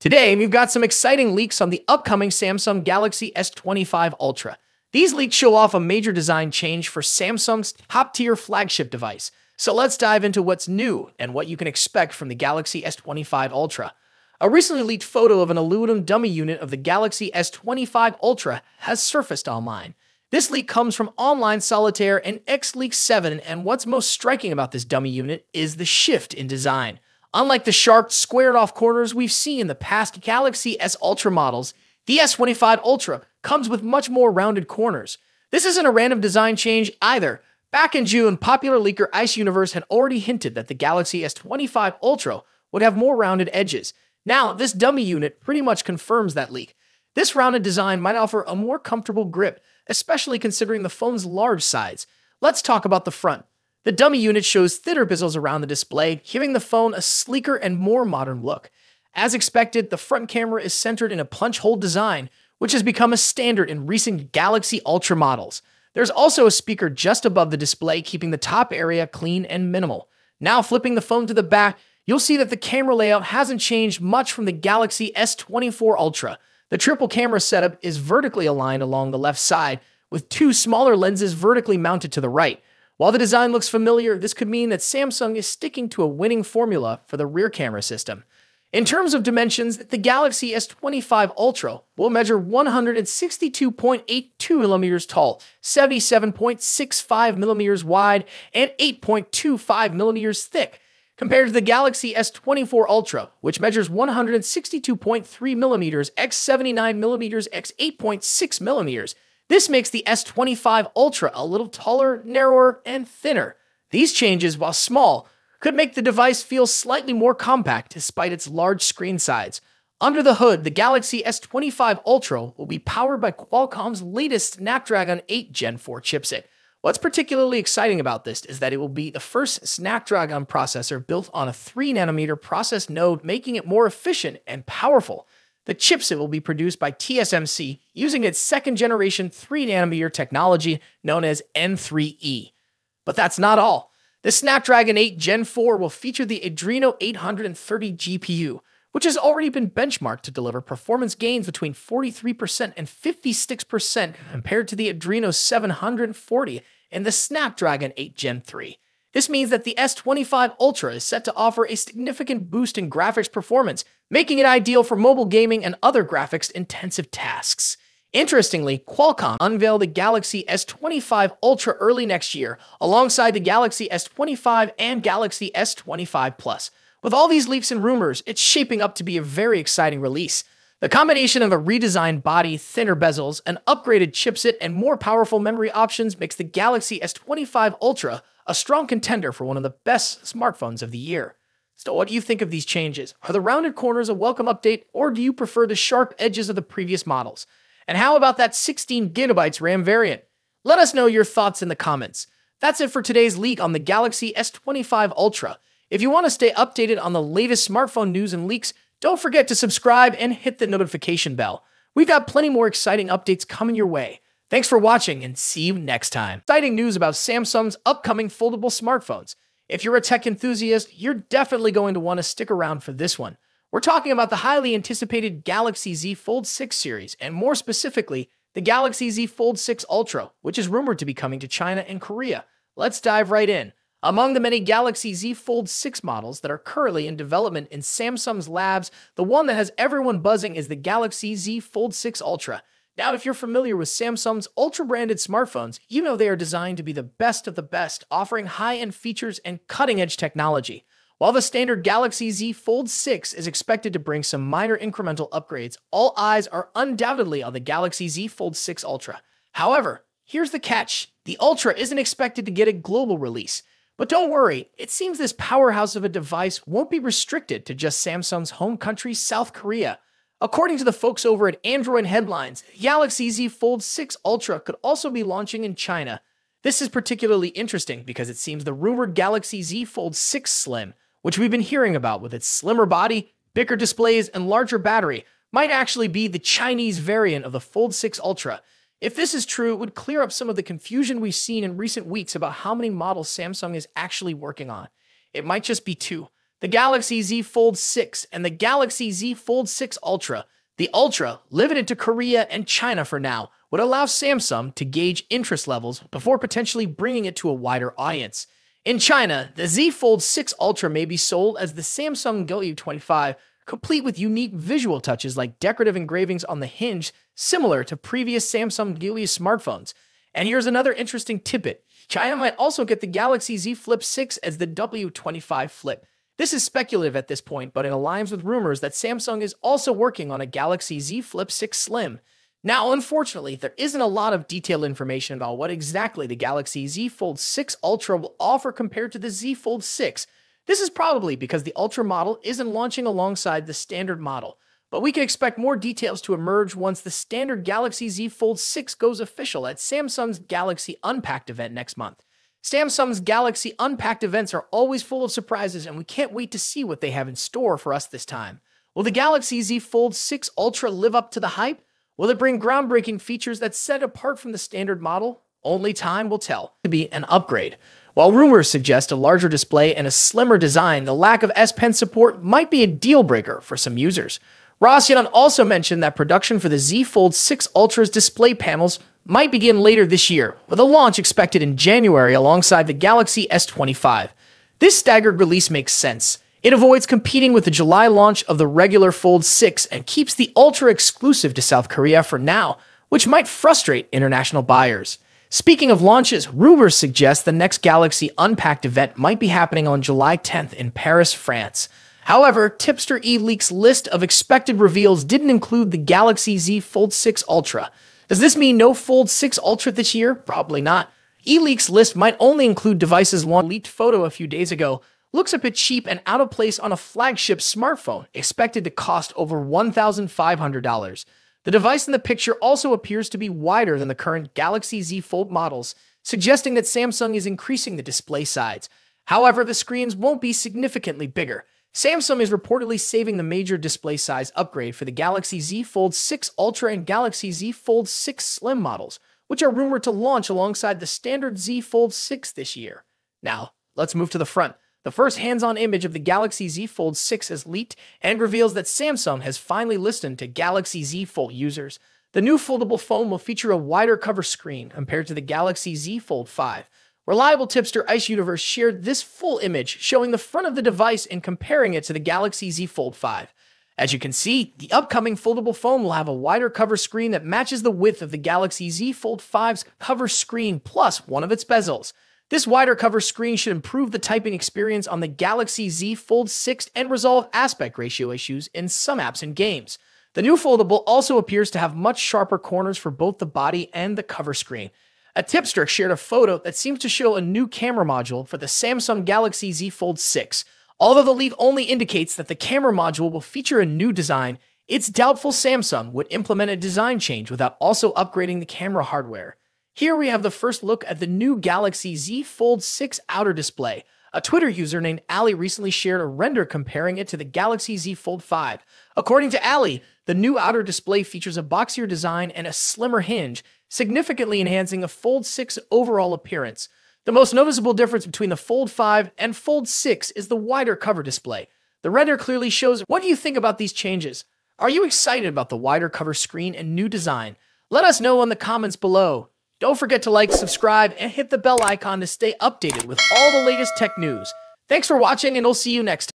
Today, we've got some exciting leaks on the upcoming Samsung Galaxy S25 Ultra. These leaks show off a major design change for Samsung's top-tier flagship device. So let's dive into what's new and what you can expect from the Galaxy S25 Ultra. A recently leaked photo of an aluminum dummy unit of the Galaxy S25 Ultra has surfaced online. This leak comes from Online Solitaire and X-Leak 7, and what's most striking about this dummy unit is the shift in design. Unlike the sharp, squared-off corners we've seen in the past Galaxy S Ultra models, the S25 Ultra comes with much more rounded corners. This isn't a random design change either. Back in June, popular leaker Ice Universe had already hinted that the Galaxy S25 Ultra would have more rounded edges. Now, this dummy unit pretty much confirms that leak. This rounded design might offer a more comfortable grip, especially considering the phone's large size. Let's talk about the front. The dummy unit shows thinner bezels around the display, giving the phone a sleeker and more modern look. As expected, the front camera is centered in a punch-hole design, which has become a standard in recent Galaxy Ultra models. There's also a speaker just above the display, keeping the top area clean and minimal. Now, flipping the phone to the back, you'll see that the camera layout hasn't changed much from the Galaxy S24 Ultra. The triple camera setup is vertically aligned along the left side, with two smaller lenses vertically mounted to the right. While the design looks familiar, this could mean that Samsung is sticking to a winning formula for the rear camera system. In terms of dimensions, the Galaxy S25 Ultra will measure 162.82mm tall, 77.65mm wide, and 8.25mm thick, compared to the Galaxy S24 Ultra, which measures 162.3mm x 79mm x 8.6mm. This makes the S25 Ultra a little taller, narrower, and thinner. These changes, while small, could make the device feel slightly more compact despite its large screen size. Under the hood, the Galaxy S25 Ultra will be powered by Qualcomm's latest Snapdragon 8 Gen 4 chipset. What's particularly exciting about this is that it will be the first Snapdragon processor built on a 3nm process node, making it more efficient and powerful. The chipset will be produced by TSMC using its second-generation 3nm technology known as N3E. But that's not all. The Snapdragon 8 Gen 4 will feature the Adreno 830 GPU, which has already been benchmarked to deliver performance gains between 43% and 56% compared to the Adreno 740 and the Snapdragon 8 Gen 3. This means that the S25 Ultra is set to offer a significant boost in graphics performance, making it ideal for mobile gaming and other graphics-intensive tasks. Interestingly, Qualcomm unveiled the Galaxy S25 Ultra early next year, alongside the Galaxy S25 and Galaxy S25 Plus. With all these leaks and rumors, it's shaping up to be a very exciting release. The combination of a redesigned body, thinner bezels, an upgraded chipset, and more powerful memory options makes the Galaxy S25 Ultra a strong contender for one of the best smartphones of the year. So what do you think of these changes? Are the rounded corners a welcome update, or do you prefer the sharp edges of the previous models? And how about that 16GB RAM variant? Let us know your thoughts in the comments. That's it for today's leak on the Galaxy S25 Ultra. If you want to stay updated on the latest smartphone news and leaks, don't forget to subscribe and hit the notification bell. We've got plenty more exciting updates coming your way. Thanks for watching, and see you next time. Exciting news about Samsung's upcoming foldable smartphones. If you're a tech enthusiast, you're definitely going to want to stick around for this one. We're talking about the highly anticipated Galaxy Z Fold 6 series, and more specifically, the Galaxy Z Fold 6 Ultra, which is rumored to be coming to China and Korea. Let's dive right in. Among the many Galaxy Z Fold 6 models that are currently in development in Samsung's labs, the one that has everyone buzzing is the Galaxy Z Fold 6 Ultra. Now, if you're familiar with Samsung's Ultra-branded smartphones, you know they are designed to be the best of the best, offering high-end features and cutting-edge technology. While the standard Galaxy Z Fold 6 is expected to bring some minor incremental upgrades, all eyes are undoubtedly on the Galaxy Z Fold 6 Ultra. However, here's the catch. The Ultra isn't expected to get a global release. But don't worry, it seems this powerhouse of a device won't be restricted to just Samsung's home country, South Korea. According to the folks over at Android Headlines, Galaxy Z Fold 6 Ultra could also be launching in China. This is particularly interesting because it seems the rumored Galaxy Z Fold 6 Slim, which we've been hearing about with its slimmer body, bigger displays, and larger battery, might actually be the Chinese variant of the Fold 6 Ultra. If this is true, it would clear up some of the confusion we've seen in recent weeks about how many models Samsung is actually working on. It might just be two. the Galaxy Z Fold 6 and the Galaxy Z Fold 6 Ultra. The Ultra, limited to Korea and China for now, would allow Samsung to gauge interest levels before potentially bringing it to a wider audience. In China, the Z Fold 6 Ultra may be sold as the Samsung Galaxy S25, complete with unique visual touches like decorative engravings on the hinge, similar to previous Samsung Galaxy smartphones. And here's another interesting tidbit. China might also get the Galaxy Z Flip 6 as the W25 Flip. This is speculative at this point, but it aligns with rumors that Samsung is also working on a Galaxy Z Flip 6 Slim. Now, unfortunately, there isn't a lot of detailed information about what exactly the Galaxy Z Fold 6 Ultra will offer compared to the Z Fold 6. This is probably because the Ultra model isn't launching alongside the standard model, but we can expect more details to emerge once the standard Galaxy Z Fold 6 goes official at Samsung's Galaxy Unpacked event next month. Samsung's Galaxy Unpacked events are always full of surprises, and we can't wait to see what they have in store for us this time. Will the Galaxy Z Fold 6 Ultra live up to the hype? Will it bring groundbreaking features that set it apart from the standard model? Only time will tell. To be an upgrade. While rumors suggest a larger display and a slimmer design, the lack of S Pen support might be a deal breaker for some users. Rossian also mentioned that production for the Z Fold 6 Ultra's display panels might begin later this year, with a launch expected in January alongside the Galaxy S25. This staggered release makes sense. It avoids competing with the July launch of the regular Fold 6 and keeps the Ultra exclusive to South Korea for now, which might frustrate international buyers. Speaking of launches, rumors suggest the next Galaxy Unpacked event might be happening on July 10th in Paris, France. However, Tipster eLeaks list of expected reveals didn't include the Galaxy Z Fold 6 Ultra. Does this mean no Fold 6 Ultra this year? Probably not. eLeaks list might only include devices launched. Leaked photo a few days ago looks a bit cheap and out of place on a flagship smartphone, expected to cost over $1,500. The device in the picture also appears to be wider than the current Galaxy Z Fold models, suggesting that Samsung is increasing the display size. However, the screens won't be significantly bigger. Samsung is reportedly saving the major display size upgrade for the Galaxy Z Fold 6 Ultra and Galaxy Z Fold 6 Slim models, which are rumored to launch alongside the standard Z Fold 6 this year. Now, let's move to the front. The first hands-on image of the Galaxy Z Fold 6 is leaked and reveals that Samsung has finally listened to Galaxy Z Fold users. The new foldable phone will feature a wider cover screen compared to the Galaxy Z Fold 5. Reliable tipster Ice Universe shared this full image showing the front of the device and comparing it to the Galaxy Z Fold 5. As you can see, the upcoming foldable phone will have a wider cover screen that matches the width of the Galaxy Z Fold 5's cover screen plus one of its bezels. This wider cover screen should improve the typing experience on the Galaxy Z Fold 6 and resolve aspect ratio issues in some apps and games. The new foldable also appears to have much sharper corners for both the body and the cover screen. A tipster shared a photo that seems to show a new camera module for the Samsung Galaxy Z Fold 6. Although the leak only indicates that the camera module will feature a new design, it's doubtful Samsung would implement a design change without also upgrading the camera hardware. Here we have the first look at the new Galaxy Z Fold 6 outer display. A Twitter user named Ali recently shared a render comparing it to the Galaxy Z Fold 5. According to Ali, the new outer display features a boxier design and a slimmer hinge, significantly enhancing the Fold 6 overall appearance. The most noticeable difference between the Fold 5 and Fold 6 is the wider cover display. The render clearly shows. What do you think about these changes? Are you excited about the wider cover screen and new design? Let us know in the comments below. Don't forget to like, subscribe, and hit the bell icon to stay updated with all the latest tech news. Thanks for watching, and I'll see you next time.